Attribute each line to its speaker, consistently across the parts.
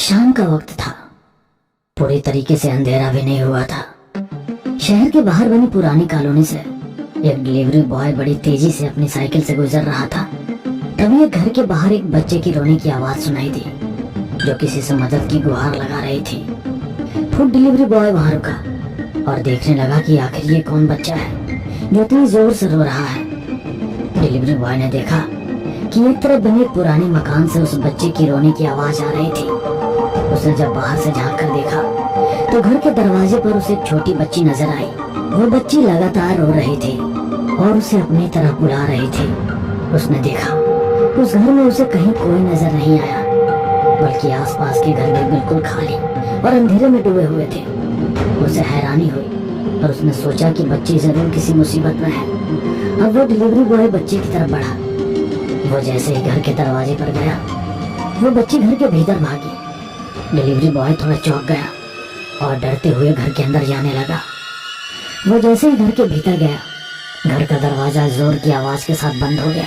Speaker 1: शाम का वक्त था। पूरी तरीके से अंधेरा भी नहीं हुआ था। शहर के बाहर बनी पुरानी कॉलोनी से एक डिलीवरी बॉय बड़ी तेजी से अपनी साइकिल से गुजर रहा था। तभी एक घर के बाहर एक बच्चे की रोने की आवाज सुनाई दी, जो किसी से मदद की गुहार लगा रही थी। फूड डिलीवरी बॉय वहां रुका और देखने लगा कि आखिर ये कौन बच्चा है जो इतनी जोर से रो रहा है। डिलीवरी बॉय ने देखा कि एक तरफ बने एक पुराने मकान से उस बच्चे की रोने की आवाज आ रही थी। उसने जब बाहर से झांक कर देखा तो घर के दरवाजे पर उसे एक छोटी बच्ची नजर आई। वो बच्ची लगातार रो रही थी और उसे अपनी तरफ बुला रही थी। उसने देखा उस घर में उसे कहीं कोई नजर नहीं आया, बल्कि आसपास के घर भी बिल्कुल खाली और अंधेरे में डूबे हुए थे। उसे हैरानी हुई और उसने सोचा कि बच्ची जरूर किसी मुसीबत में है। अब वो डिलीवरी बॉय बच्ची की तरफ बढ़ा। वो जैसे ही घर के दरवाजे पर गया, वो बच्ची घर के भीतर भागी। डिलीवरी बॉय थोड़ा चौंक गया और डरते हुए घर के अंदर जाने लगा। वो जैसे ही घर के भीतर गया, घर का दरवाजा जोर की आवाज के साथ बंद हो गया।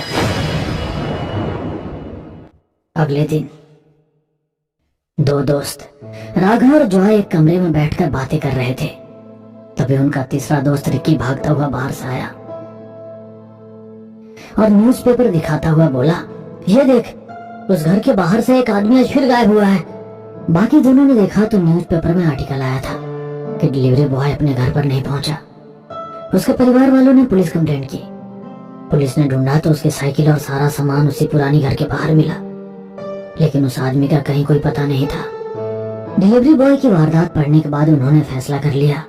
Speaker 1: अगले दिन दो दोस्त राघव और जॉय एक कमरे में बैठकर बातें कर रहे थे। तभी उनका तीसरा दोस्त रिकी भागता हुआ बाहर से आया और न्यूज़पेपर दिखाता हुआ बोला, ये देख, उस घर के बाहर से एक आदमी आज फिर गायब हुआ है। बाकी दोनों ने देखा तो न्यूज़पेपर में आर्टिकल आया था कि डिलीवरी बॉय अपने घर पर नहीं पहुंचा। उसके परिवार वालों ने पुलिस कंप्लेंट की। पुलिस ने ढूंढा तो उसकी साइकिल और सारा सामान उसी पुरानी घर के बाहर मिला, लेकिन उस आदमी का कहीं कोई पता नहीं था। डिलीवरी बॉय की वारदात पढ़ने के बाद उन्होंने फैसला कर लिया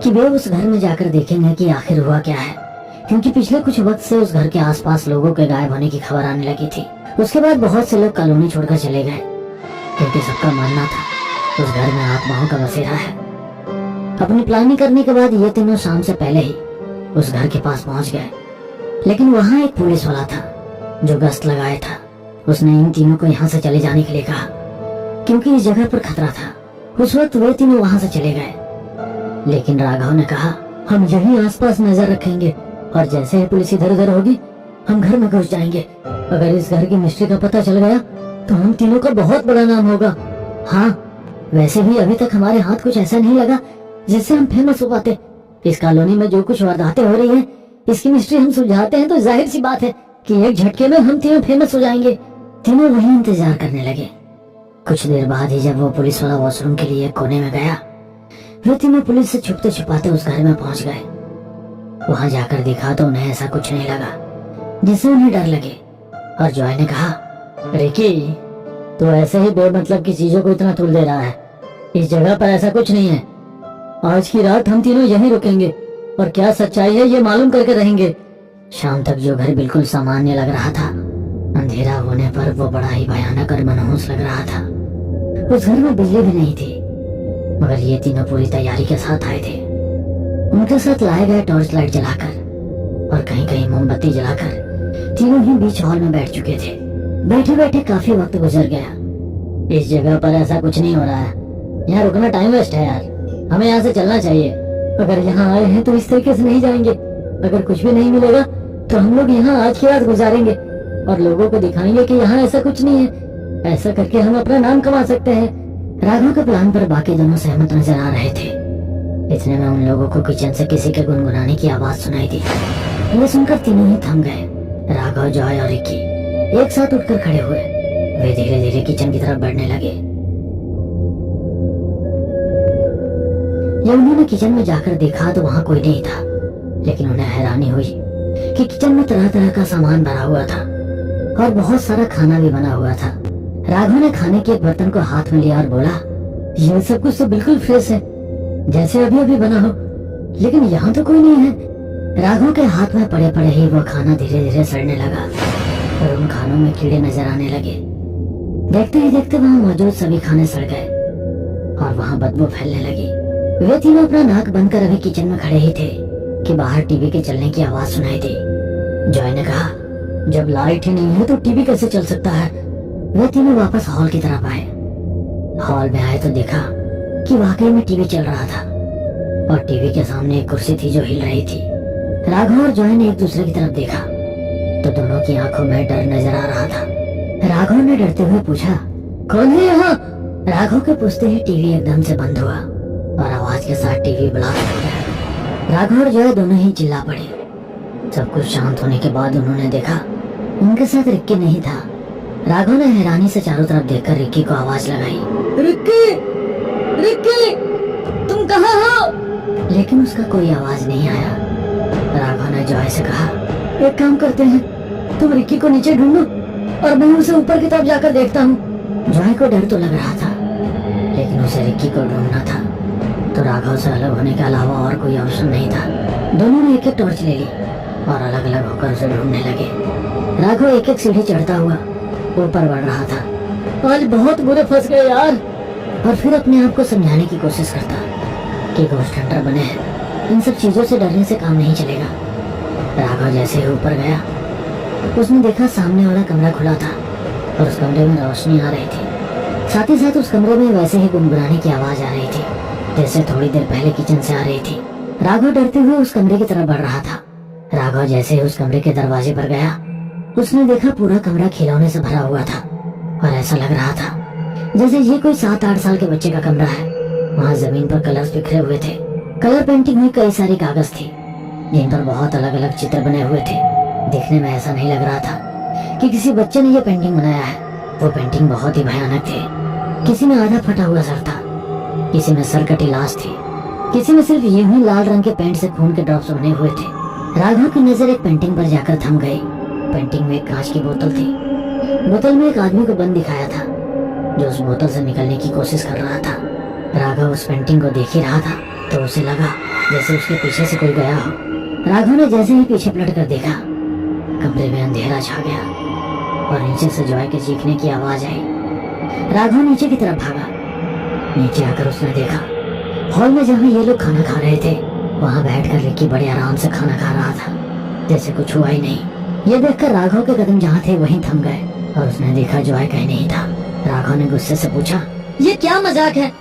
Speaker 1: कि वे उस घर में जाकर देखेंगे कि आखिर हुआ क्या है, क्योंकि पिछले कुछ वक्त से उस घर के आसपास लोगों के गायब होने की खबर आने लगी थी। उसके बाद बहुत से लोग कॉलोनी छोड़कर चले गए, क्योंकि सबका मानना था उस घर में आत्माओं का बसेरा है। अपनी प्लानिंग करने के बाद ये तीनों शाम से पहले ही उस घर के पास पहुंच गए, लेकिन वहां एक पुलिस वाला था जो गश्त लगाया था। उसने इन तीनों को यहाँ से चले जाने के लिए कहा, क्योंकि इस जगह पर खतरा था। उस वक्त वे तीनों वहां से चले गए, लेकिन राघव ने कहा, हम यहीं आसपास नजर रखेंगे और जैसे ही पुलिस इधर उधर होगी हम घर में घुस जाएंगे। अगर इस घर की मिस्ट्री का पता चल गया तो हम तीनों का बहुत बड़ा नाम होगा। हाँ, वैसे भी अभी तक हमारे हाथ कुछ ऐसा नहीं लगा जिससे हम फेमस हो पाते। इस कॉलोनी में जो कुछ वारदातें हो रही हैं, इसकी मिस्ट्री हम सुलझाते हैं तो जाहिर सी बात है कि एक झटके में हम तीनों फेमस हो जाएंगे। तीनों वहीं इंतजार करने लगे। कुछ देर बाद ही जब वो पुलिस वाला वॉशरूम के लिए कोने में गया, वे तीनों पुलिस से छुपते छुपाते उस घर में पहुंच गए। वहां जाकर देखा तो उन्हें ऐसा कुछ नहीं लगा जिससे उन्हें डर लगे। और जॉय ने कहा, रिकी, तो ऐसे ही बेमतलब की चीजों को इतना तुल दे रहा है। इस जगह पर ऐसा कुछ नहीं है। आज की रात हम तीनों यहीं रुकेंगे और क्या सच्चाई है ये मालूम करके रहेंगे। शाम तक जो घर बिल्कुल सामान्य लग रहा था, अंधेरा होने पर वो बड़ा ही भयानक और मनहूस लग रहा था। उस घर में बिजली भी नहीं थी, मगर ये तीनों पूरी तैयारी के साथ आए थे। उनके साथ लाए गए टॉर्च लाइट जलाकर और कहीं कहीं मोमबत्ती जलाकर तीनों ही बीच हॉल में बैठ चुके थे। बैठे बैठे काफी वक्त गुजर गया। इस जगह पर ऐसा कुछ नहीं हो रहा है, यहाँ रुकना टाइम वेस्ट है यार। हमें यहाँ से चलना चाहिए। अगर यहाँ आए हैं तो इस तरीके से नहीं जाएंगे। अगर कुछ भी नहीं मिलेगा तो हम लोग यहाँ आज की रात गुजारेंगे और लोगों को दिखाएंगे कि यहाँ ऐसा कुछ नहीं है। ऐसा करके हम अपना नाम कमा सकते हैं। राघव के प्लान पर बाकी दोनों सहमत नजर आ रहे थे। इतने में उन लोगों को किचन से किसी के गुनगुनाने की आवाज सुनाई दी। ये सुनकर तीनों ही थम गए। राघव, जॉय और रिकी एक साथ उठकर खड़े हुए। वे धीरे धीरे किचन की तरफ बढ़ने लगे। जब उन्होंने किचन में जाकर देखा तो वहां कोई नहीं था, लेकिन उन्हें हैरानी हुई कि किचन में तरह तरह का सामान भरा हुआ था और बहुत सारा खाना भी बना हुआ था। राघव ने खाने के एक बर्तन को हाथ में लिया और बोला, यह सब कुछ तो बिल्कुल फ्रेश है, जैसे अभी अभी बना हो, लेकिन यहाँ तो कोई नहीं है। राघव के हाथ में पड़े पड़े ही वो खाना धीरे धीरे सड़ने लगा और उन खानों में कीड़े नजर आने लगे। देखते ही देखते वहाँ मौजूद सभी खाने सड़ गए और वहाँ बदबू फैलने लगी। वे तीनों अपना नाक बंद कर अभी किचन में खड़े ही थे कि बाहर टीवी के चलने की आवाज सुनाई दी। जॉय ने कहा, जब लाइट ही नहीं है तो टीवी कैसे चल सकता है। वे तीनों वापस हॉल की तरफ आए। हॉल में आए तो देखा कि वाकई में टीवी चल रहा था और टीवी के सामने एक कुर्सी थी जो हिल रही थी। राघव और जॉय ने एक दूसरे की तरफ देखा तो दोनों की आंखों में डर नजर आ रहा था। राघव ने डरते हुए पूछा, कौन है यहाँ? राघव के पूछते ही टीवी एकदम से बंद हुआ और आवाज के साथ टीवी ब्लास्ट हो गया। राघव और जॉय दोनों ही चिल्ला पड़े। सब कुछ शांत होने के बाद उन्होंने देखा उनके साथ रिक्की नहीं था। राघव ने हैरानी से चारों तरफ देखकर रिक्की को आवाज लगाई, रिक्की, रिक्की, तुम कहाँ हो? लेकिन उसका कोई आवाज नहीं आया। राघव ने जॉय से कहा, एक काम करते हैं, तुम रिक्की को नीचे ढूंढो और मैं उसे ऊपर की तरफ जाकर देखता हूँ। जॉय को डर तो लग रहा था, लेकिन उसे रिक्की को ढूंढना था, तो राघव से अलग होने के अलावा और कोई ऑप्शन नहीं था। दोनों ने एक एक टॉर्च ले ली और अलग अलग होकर उसे ढूंढने लगे। राघव एक एक सीढ़ी चढ़ता हुआ ऊपर बढ़ रहा था। आज बहुत बुरे फंस गए यार। और फिर अपने आप को समझाने की कोशिश करता कि घोस्ट हंटर बने हैं, इन सब चीजों से डरने से काम नहीं चलेगा। राघव जैसे ही ऊपर गया, उसने देखा सामने वाला कमरा खुला था और उस कमरे में रोशनी आ रही थी। साथ ही साथ उस कमरे में वैसे ही गुनगुनाने की आवाज आ रही थी जैसे थोड़ी देर पहले किचन से आ रही थी। राघव डरते हुए उस कमरे की तरफ बढ़ रहा था। राघव जैसे ही उस कमरे के दरवाजे पर गया, उसने देखा पूरा कमरा खिलौने से भरा हुआ था और ऐसा लग रहा था जैसे ये कोई 7-8 साल के बच्चे का कमरा है। वहाँ जमीन पर कलर्स बिखरे हुए थे। कलर पेंटिंग में कई सारी कागज थी जिन पर बहुत अलग अलग चित्र बने हुए थे। देखने में ऐसा नहीं लग रहा था कि किसी बच्चे ने ये पेंटिंग बनाया है। वो पेंटिंग बहुत ही भयानक थी। किसी में आधा फटा हुआ सर था, किसी में सर कटी लाश थी, किसी में सिर्फ यूं ही लाल रंग के पेंट से खून के ड्रॉप्स बने हुए थे। राघव की नजर एक पेंटिंग पर जाकर थम गई। पेंटिंग में एक कांच की बोतल थी। बोतल में एक आदमी को बंद दिखाया था जो उस बोतल से निकलने की कोशिश कर रहा था। राघव उस पेंटिंग को देख ही रहा था तो उसे लगा जैसे उसके पीछे से कोई गया हो। राघव ने जैसे ही पीछे पलट कर देखा, कमरे में अंधेरा छा गया और नीचे से जॉय के चीखने की आवाज आई। राघव नीचे की तरफ भागा। नीचे आकर उसने देखा हॉल में जहाँ ये लोग खाना खा रहे थे, वहाँ बैठकर रिक्की बड़े आराम से खाना खा रहा था जैसे कुछ हुआ ही नहीं। ये देखकर राघव के कदम जहाँ थे वहीं थम गए और उसने देखा जॉय कहीं नहीं था। राघव ने गुस्से से पूछा, ये क्या मजाक है?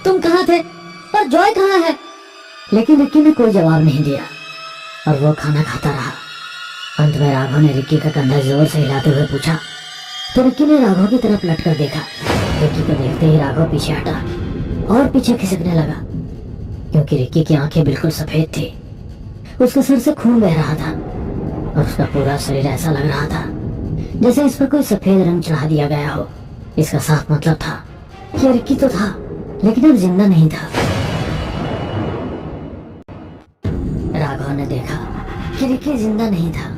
Speaker 1: तुम कहाँ थे और जॉय कहाँ है? लेकिन रिक्की ने कोई जवाब नहीं दिया और वो खाना खाता रहा। अंत में राघव ने रिक्की का कंधा जोर से हिलाते हुए पूछा, तो रिक्की ने राघव की तरफ लटकर देखा। रिक्की को देखते ही राघव पीछे हटा और पीछे खिसकने लगा क्योंकि रिक्की की आंखें बिल्कुल सफेद थी। उसके सिर से खून बह रहा था और उसका पूरा शरीर ऐसा लग रहा था जैसे इस पर कोई सफेद रंग चढ़ा दिया गया हो। इसका साफ मतलब था कि रिक्की तो था लेकिन अब जिंदा नहीं था। राघव ने देखा कि रिक्की जिंदा नहीं था।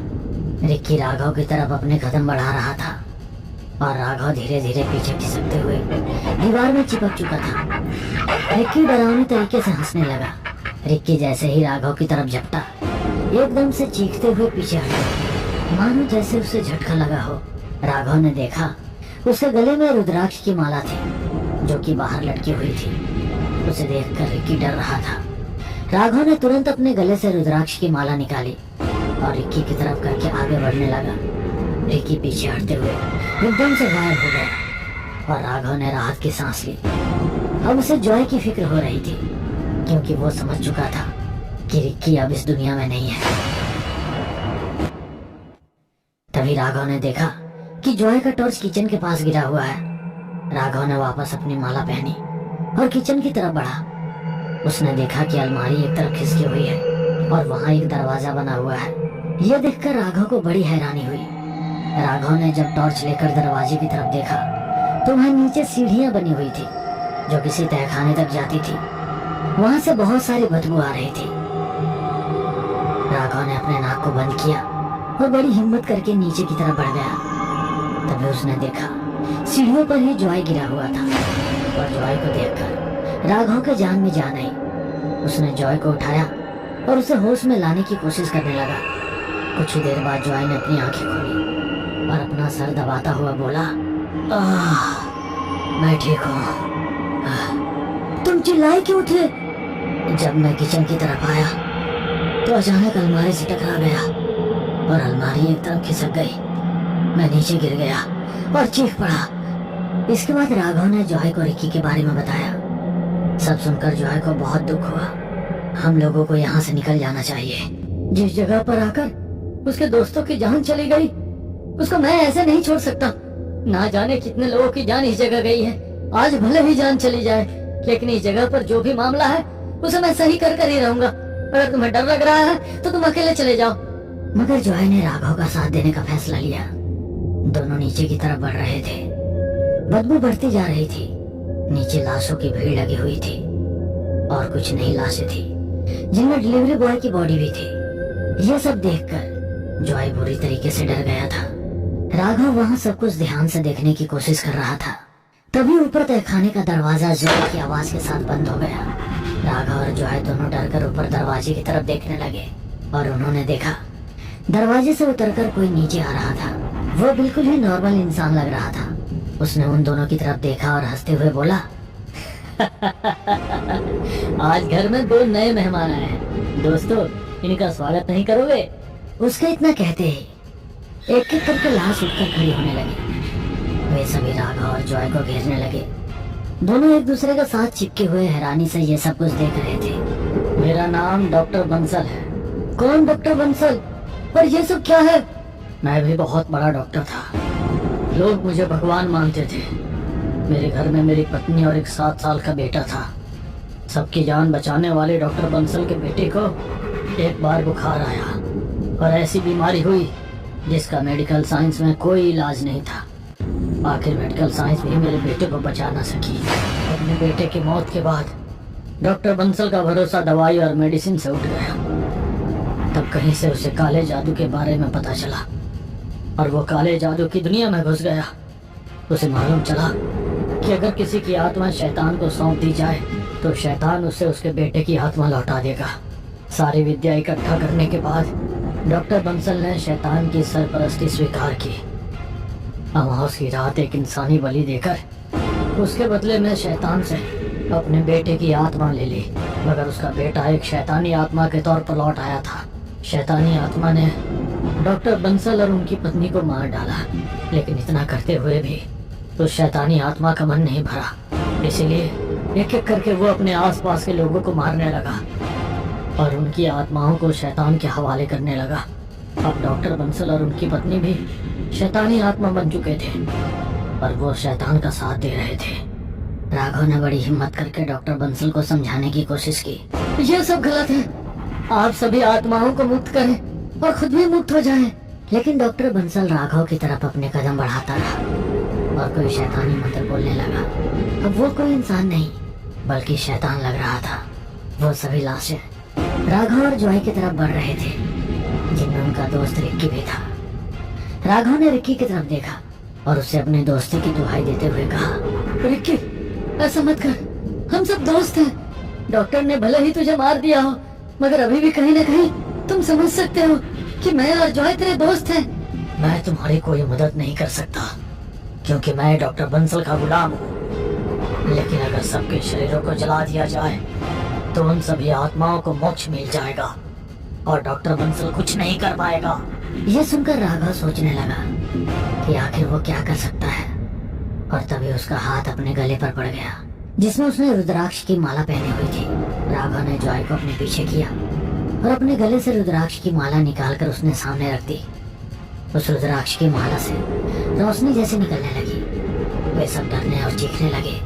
Speaker 1: रिक्की राघव की तरफ अपने कदम बढ़ा रहा था और राघव धीरे धीरे पीछे खिसकते हुए दीवार में चिपक चुका था। रिक्की डरावनी तरीके से हंसने लगा। रिक्की जैसे ही राघव की तरफ झपटा, एकदम से चीखते हुए पीछे हटा, मानो जैसे उसे झटका लगा हो। राघव ने देखा उसके गले में रुद्राक्ष की माला थी जो कि बाहर लटकी हुई थी। उसे देखकर रिक्की डर रहा था। राघव ने तुरंत अपने गले से रुद्राक्ष की माला निकाली और रिक्की की तरफ करके आगे बढ़ने लगा। रिक्की पीछे हटते हुए एकदम से गायब हो गया और राघव ने राहत की सांस ली। अब उसे जॉय की फिक्र हो रही थी क्योंकि वो समझ चुका था कि रिक्की अब इस दुनिया में नहीं है। तभी राघव ने देखा कि जॉय का टॉर्च किचन के पास गिरा हुआ है। राघव ने वापस अपनी माला पहनी और किचन की तरफ बढ़ा। उसने देखा कि अलमारी एक तरफ खिसकी हुई है और वहाँ एक दरवाजा बना हुआ है। यह देखकर राघव को बड़ी हैरानी हुई। राघव ने जब टॉर्च लेकर दरवाजे की तरफ देखा तो वहाँ नीचे सीढ़ियाँ बनी हुई थी जो किसी तहखाने तक जाती थी। वहाँ से बहुत सारी बदबू आ रही थी। राघव ने अपने नाक को बंद किया और बड़ी हिम्मत करके नीचे की तरफ बढ़ गया। तभी उसने देखा सीढ़ियों पर ही जॉय गिरा हुआ था और जॉय को देखकर राघव के जान में जान आई। उसने जॉय को उठाया और उसे होश में लाने की कोशिश करने लगा। कुछ ही देर बाद जॉय ने अपनी आंखें खोली और अपना सर दबाता हुआ बोला, मैं ठीक हूँ। तुम चिल्लाए क्यों थे? जब मैं किचन की तरफ आया तो अचानक अलमारी से टकरा गया और अलमारी एक तरफ खिसक गई। मैं नीचे गिर गया और चीख पड़ा। इसके बाद राघव ने जॉय को रिक्की के बारे में बताया। सब सुनकर जॉय को बहुत दुख हुआ। हम लोगों को यहाँ से निकल जाना चाहिए। जिस जगह पर आकर उसके दोस्तों की जान चली गई, उसको मैं ऐसे नहीं छोड़ सकता। ना जाने कितने लोगों की जान इस जगह गई है आज भले ही जान चली जाए, लेकिन इस जगह पर जो भी मामला है उसे मैं सही कर कर ही रहूंगा। अगर तुम्हें डर लग रहा है तो तुम अकेले चले जाओ। मगर जॉय ने राघव का साथ देने का फैसला लिया। दोनों नीचे की तरफ बढ़ रहे थे। बदबू बढ़ती जा रही थी। नीचे लाशों की भीड़ लगी हुई थी और कुछ नई लाशें थी जिनमें डिलीवरी बॉय की बॉडी भी थी। यह सब देखकर जॉय बुरी तरीके से डर गया था। राघव वहाँ सब कुछ ध्यान से देखने की कोशिश कर रहा था। तभी ऊपर तहखाने का दरवाजा जोर की आवाज के साथ बंद हो गया। राघव और जॉय दोनों डरकर ऊपर दरवाजे की तरफ देखने लगे और उन्होंने देखा दरवाजे से उतरकर कोई नीचे आ रहा था। वो बिल्कुल ही नॉर्मल इंसान लग रहा था। उसने उन दोनों की तरफ देखा और हंसते हुए बोला, आज घर में 2 नए मेहमान आए हैं। दोस्तों, इनका स्वागत नहीं करोगे? उसके इतना कहते ही एक एक करके लाश उठकर खड़ी होने लगी। वे सभी राघव और जॉय को घेरने लगे। दोनों एक दूसरे के साथ चिपके हुए हैरानी से ये सब कुछ देख रहे थे। मेरा नाम डॉक्टर बंसल है। कौन डॉक्टर बंसल? पर ये सब क्या है? मैं भी बहुत बड़ा डॉक्टर था। लोग मुझे भगवान मानते थे। मेरे घर में मेरी पत्नी और एक 7 साल का बेटा था। सबकी जान बचाने वाले डॉक्टर बंसल के बेटे को एक बार बुखार आया और ऐसी बीमारी हुई जिसका मेडिकल साइंस में कोई इलाज नहीं था। आखिर मेडिकल साइंस भी मेरे बेटे को बचा ना सकी। अपने बेटे की मौत के बाद डॉक्टर बंसल का भरोसा दवाई और मेडिसिन से उठ गया। तब कहीं से उसे काले जादू के बारे में पता चला और वो काले जादू की दुनिया में घुस गया। उसे मालूम चला कि अगर किसी की आत्मा शैतान को सौंप दी जाए तो शैतान उसे उसके बेटे की आत्मा लौटा देगा। सारी विद्या इकट्ठा करने के बाद डॉक्टर बंसल ने शैतान की सरपरस्ती स्वीकार की। अमावस की रात एक इंसानी बलि देकर उसके बदले में शैतान से अपने बेटे की आत्मा ले ली। मगर उसका बेटा एक शैतानी आत्मा के तौर पर लौट आया था। शैतानी आत्मा ने डॉक्टर बंसल और उनकी पत्नी को मार डाला, लेकिन इतना करते हुए भी तो शैतानी आत्मा का मन नहीं भरा। इसीलिए एक एक करके वो अपने आसपास के लोगों को मारने लगा और उनकी आत्माओं को शैतान के हवाले करने लगा। अब डॉक्टर बंसल और उनकी पत्नी भी शैतानी आत्मा बन चुके थे और वो शैतान का साथ दे रहे थे। राघव ने बड़ी हिम्मत करके डॉक्टर बंसल को समझाने की कोशिश की। ये सब गलत है। आप सभी आत्माओं को मुक्त करें और खुद भी मुक्त हो जाएं। लेकिन डॉक्टर बंसल राघव की तरफ अपने कदम बढ़ाता रहा और कोई शैतानी मंत्र बोलने लगा। अब वो कोई इंसान नहीं बल्कि शैतान लग रहा था। वो सभी लाशें राघव और जॉय की तरफ बढ़ रहे थे, जिनमें उनका दोस्त रिक्की भी था। राघव ने रिक्की की तरफ देखा और उसे अपने दोस्ती की दुहाई देते हुए कहा, रिक्की, ऐसा मत कर, हम सब दोस्त हैं। डॉक्टर ने भले ही तुझे मार दिया हो, मगर अभी भी कहीं न कहीं तुम समझ सकते हो कि मैं और जॉय तेरे दोस्त हैं। मैं तुम्हारी कोई मदद नहीं कर सकता क्योंकि मैं डॉक्टर बंसल का गुलाम हूँ। लेकिन अगर सबके शरीरों को जला दिया जाए तो उन सभी आत्माओं को मोक्ष मिल जाएगा और डॉक्टर बंसल कुछ नहीं कर पाएगा। यह सुनकर राघव सोचने लगा कि आखिर वो क्या कर सकता है, और तभी उसका हाथ अपने गले पर पड़ गया जिसमें उसने रुद्राक्ष की माला पहनी हुई थी। राघव ने जॉय को अपने पीछे किया और अपने गले से रुद्राक्ष की माला निकालकर उसने सामने रख दी। उस रुद्राक्ष की माला से रोशनी जैसे निकलने लगी। वे सब डरने और चीखने लगे।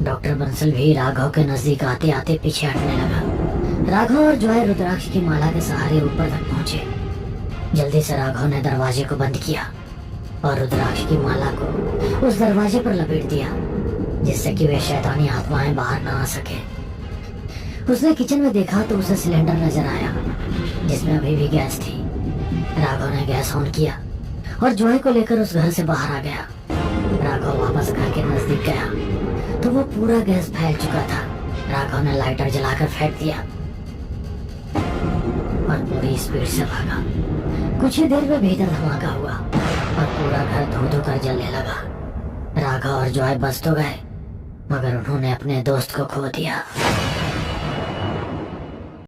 Speaker 1: डॉक्टर बंसल भी राघव के नजदीक आते आते पीछे हटने लगा। राघव और जॉय रुद्राक्ष की माला के सहारे ऊपर तक पहुंचे। जल्दी से राघव ने दरवाजे को बंद किया और रुद्राक्ष की माला को उस दरवाजे पर लपेट दिया जिससे कि वे शैतानी आत्माएं बाहर ना आ सके। उसने किचन में देखा तो उसे सिलेंडर नजर आया जिसमें अभी भी गैस थी। राघव ने गैस ऑन किया और जॉय को लेकर उस घर से बाहर आ गया। राघव वापस घर के नजदीक गया तो वो पूरा गैस फैल चुका था। राघव ने लाइटर जलाकर फेंक दिया और पूरी स्पीड से भागा। कुछ ही देर में भीतर धमाका हुआ और पूरा घर धो धो कर जलने लगा। राघव और जॉय बच तो गए मगर उन्होंने अपने दोस्त को खो दिया।